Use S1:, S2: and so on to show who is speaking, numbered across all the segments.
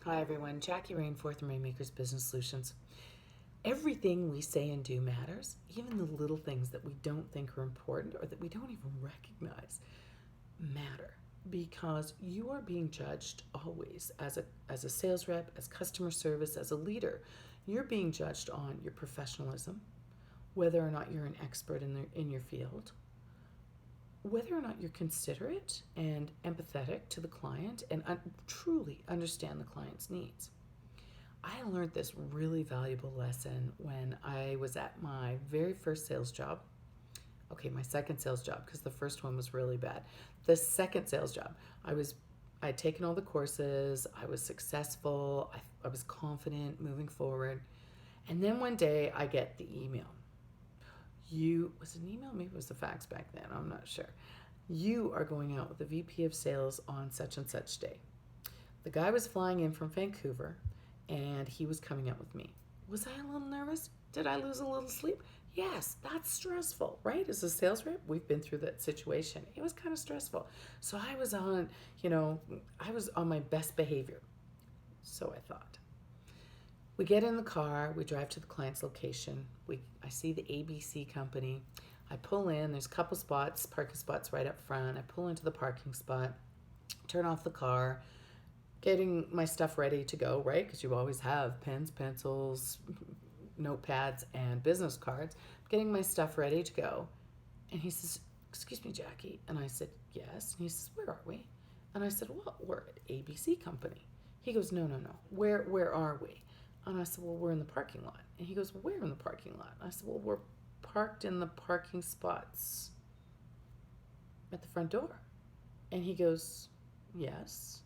S1: Hi everyone, Jackie Rainforth from Rainmakers Business Solutions. Everything we say and do matters, even the little things that we don't think are important or that we don't even recognize matter because you are being judged always as a sales rep, as customer service, as a leader. You're being judged on your professionalism, whether or not you're an expert in your field, whether or not you're considerate and empathetic to the client and truly understand the client's needs. I learned this really valuable lesson when I was at my very first sales job. Okay, my second sales job, because the first one was really bad. The second sales job, I'd taken all the courses, I was successful, I was confident moving forward. And then one day I get the email. Was it an email? Maybe it was a fax back then, I'm not sure. You are going out with the VP of sales on such and such day. The guy was flying in from Vancouver and he was coming out with me. Was I a little nervous? Did I lose a little sleep? Yes, that's stressful, right? As a sales rep, we've been through that situation. It was kind of stressful. So I was on my best behavior. So I thought. We get in the car, we drive to the client's location. I see the ABC company. I pull in, there's a couple spots, parking spots right up front. I pull into the parking spot, turn off the car, getting my stuff ready to go, right? Because you always have pens, pencils, notepads, and business cards. Getting my stuff ready to go. And he says, "Excuse me, Jackie." And I said, "Yes." And he says, "Where are we?" And I said, "Well, we're at ABC Company." He goes, "No, no, no. Where are we?" And I said, "Well, we're in the parking lot." And he goes, "Where in the parking lot?" And I said, "Well, we're parked in the parking spots at the front door." And he goes, "Yes."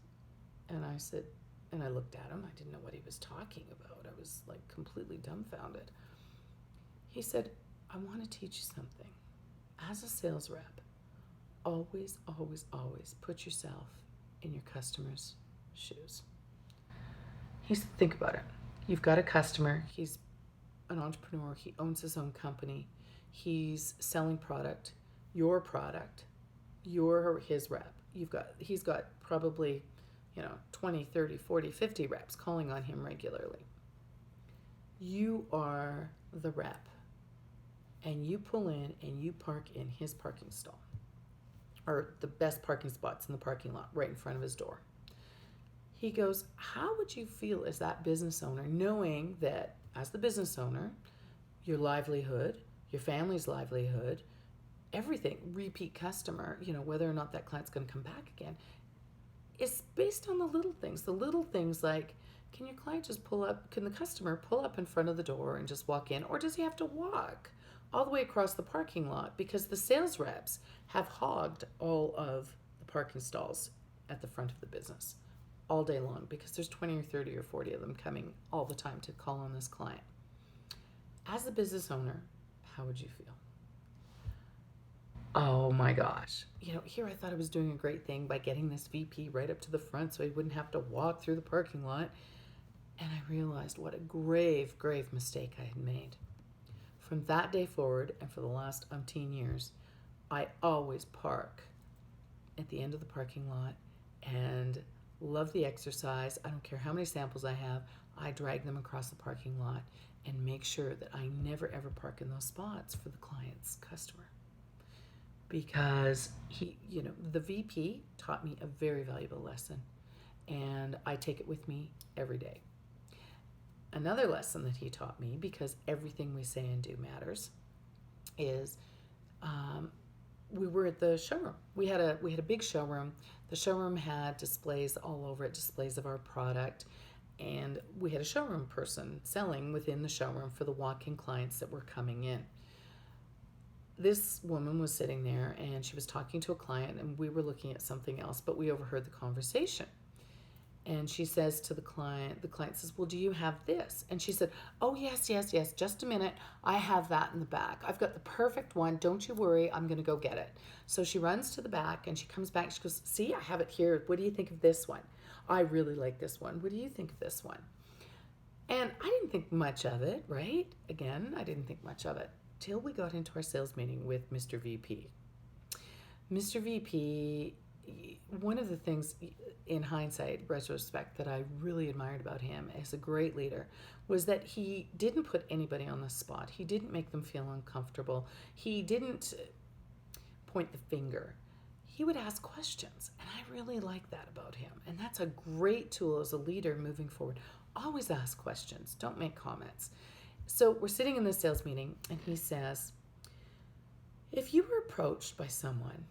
S1: And I said, and I looked at him. I didn't know what he was talking about. I was like completely dumbfounded. He said, "I want to teach you something. As a sales rep, always, always, always put yourself in your customer's shoes." He said, "Think about it. You've got a customer. He's an entrepreneur. He owns his own company. He's selling product, your product. You're his rep. He's got probably 20, 30, 40, 50 reps calling on him regularly. You are the rep, and you pull in and you park in his parking stall, or the best parking spots in the parking lot right in front of his door." He goes, "How would you feel as that business owner, knowing that as the business owner, your livelihood, your family's livelihood, everything, repeat customer, whether or not that client's going to come back again, is based on the little things. The little things like, can your client just pull up, can the customer pull up in front of the door and just walk in? Or does he have to walk all the way across the parking lot because the sales reps have hogged all of the parking stalls at the front of the business all day long because there's 20 or 30 or 40 of them coming all the time to call on this client. As a business owner, how would you feel?" Oh my gosh. Here I thought I was doing a great thing by getting this VP right up to the front so he wouldn't have to walk through the parking lot. And I realized what a grave, grave mistake I had made. From that day forward, and for the last umpteen years, I always park at the end of the parking lot and love the exercise. I don't care how many samples I have, I drag them across the parking lot and make sure that I never ever park in those spots for the client's customer. Because the VP taught me a very valuable lesson, and I take it with me every day. Another lesson that he taught me, because everything we say and do matters, is we were at the showroom. We had a big showroom. The showroom had displays all over it, displays of our product, and we had a showroom person selling within the showroom for the walk-in clients that were coming in. This woman was sitting there and she was talking to a client, and we were looking at something else, but we overheard the conversation. And she says to the client says, "Well, do you have this?" And she said, "Oh, yes, yes, yes. Just a minute. I have that in the back. I've got the perfect one. Don't you worry. I'm going to go get it." So she runs to the back and she comes back. She goes, "See, I have it here. What do you think of this one? I really like this one. What do you think of this one?" And I didn't think much of it, right? Again, I didn't think much of it till we got into our sales meeting with Mr. VP. Mr. VP one of the things in hindsight, retrospect, that I really admired about him as a great leader was that he didn't put anybody on the spot. He didn't make them feel uncomfortable. He didn't point the finger. He would ask questions, and I really like that about him. And that's a great tool as a leader moving forward. Always ask questions, don't make comments. So we're sitting in this sales meeting, and he says, if you were approached by someone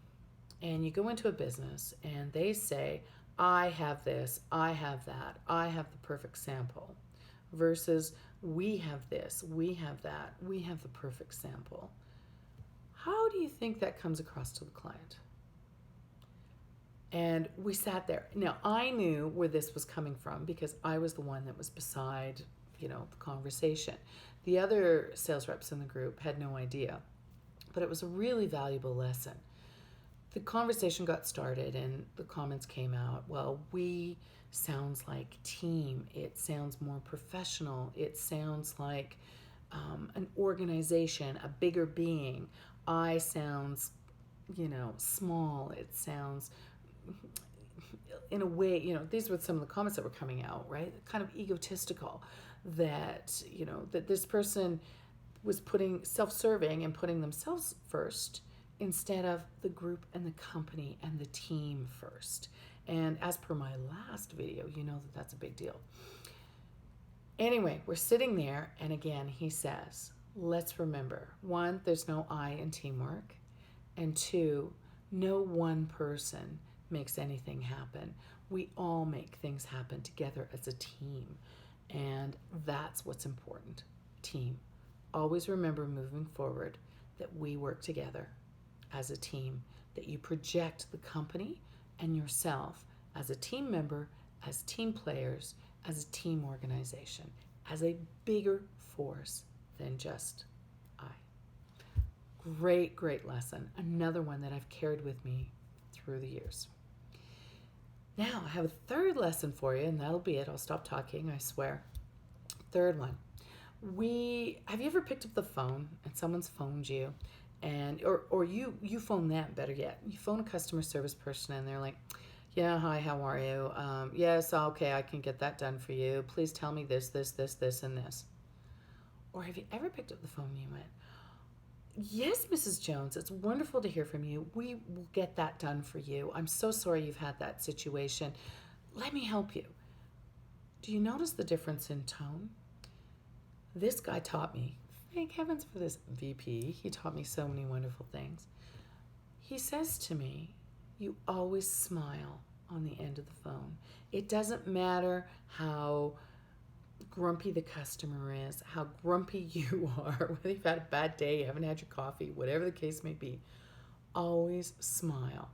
S1: and you go into a business and they say, I have this, I have that, I have the perfect sample, versus we have this, we have that, we have the perfect sample, how do you think that comes across to the client? And we sat there. Now, I knew where this was coming from because I was the one that was beside, the conversation. The other sales reps in the group had no idea, but it was a really valuable lesson. The conversation got started and the comments came out, well, we sounds like team. It sounds more professional. It sounds like an organization, a bigger being. I sounds, small. It sounds, in a way, these were some of the comments that were coming out, right? Kind of egotistical, that, that this person was putting self-serving and putting themselves first instead of the group and the company and the team first. And as per my last video, you know that that's a big deal. Anyway, we're sitting there, and again, he says, let's remember, 1, there's no I in teamwork, and 2, no one person makes anything happen. We all make things happen together as a team, and that's what's important. Team. Always remember moving forward that we work together as a team, that you project the company and yourself as a team member, as team players, as a team organization, as a bigger force than just I. Great, great lesson. Another one that I've carried with me through the years. Now, I have a third lesson for you, and that'll be it. I'll stop talking, I swear. Third one. Have you ever picked up the phone and someone's phoned you, and or you phone them, better yet. You phone a customer service person and they're like, yeah, hi, how are you? Yes, okay, I can get that done for you. Please tell me this, and this. Or have you ever picked up the phone and you went, yes, Mrs. Jones, it's wonderful to hear from you. We will get that done for you. I'm so sorry you've had that situation. Let me help you. Do you notice the difference in tone? This guy taught me, thank heavens for this VP. He taught me so many wonderful things. He says to me, you always smile on the end of the phone. It doesn't matter how grumpy the customer is, how grumpy you are, whether you've had a bad day, you haven't had your coffee, whatever the case may be. Always smile.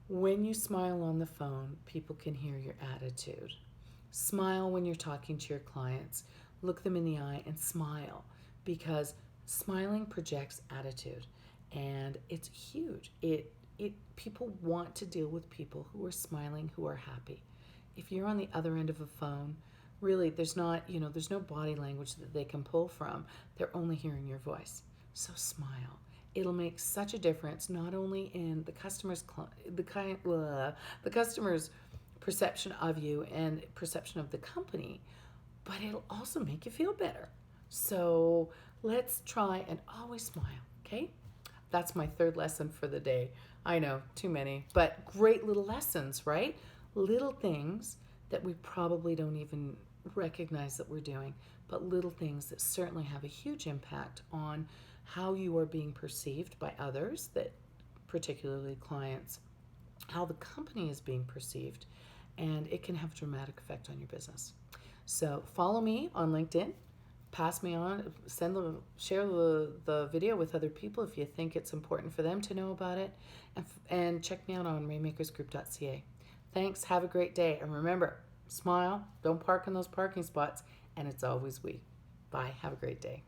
S1: When you smile on the phone, people can hear your attitude. Smile when you're talking to your clients. Look them in the eye and smile, because smiling projects attitude, and it's huge. People want to deal with people who are smiling, who are happy. If you're on the other end of a phone, really, there's no body language that they can pull from. They're only hearing your voice. So smile. It'll make such a difference, not only in the customer's perception of you and perception of the company, but it'll also make you feel better. So let's try and always smile, okay? That's my third lesson for the day. I know, too many, but great little lessons, right? Little things that we probably don't even recognize that we're doing, but little things that certainly have a huge impact on how you are being perceived by others, that particularly clients, how the company is being perceived, and it can have a dramatic effect on your business. So follow me on LinkedIn, pass me on, share the video with other people if you think it's important for them to know about it, and check me out on rainmakersgroup.ca. Thanks, have a great day, and remember, smile, don't park in those parking spots, and it's always we. Bye, have a great day.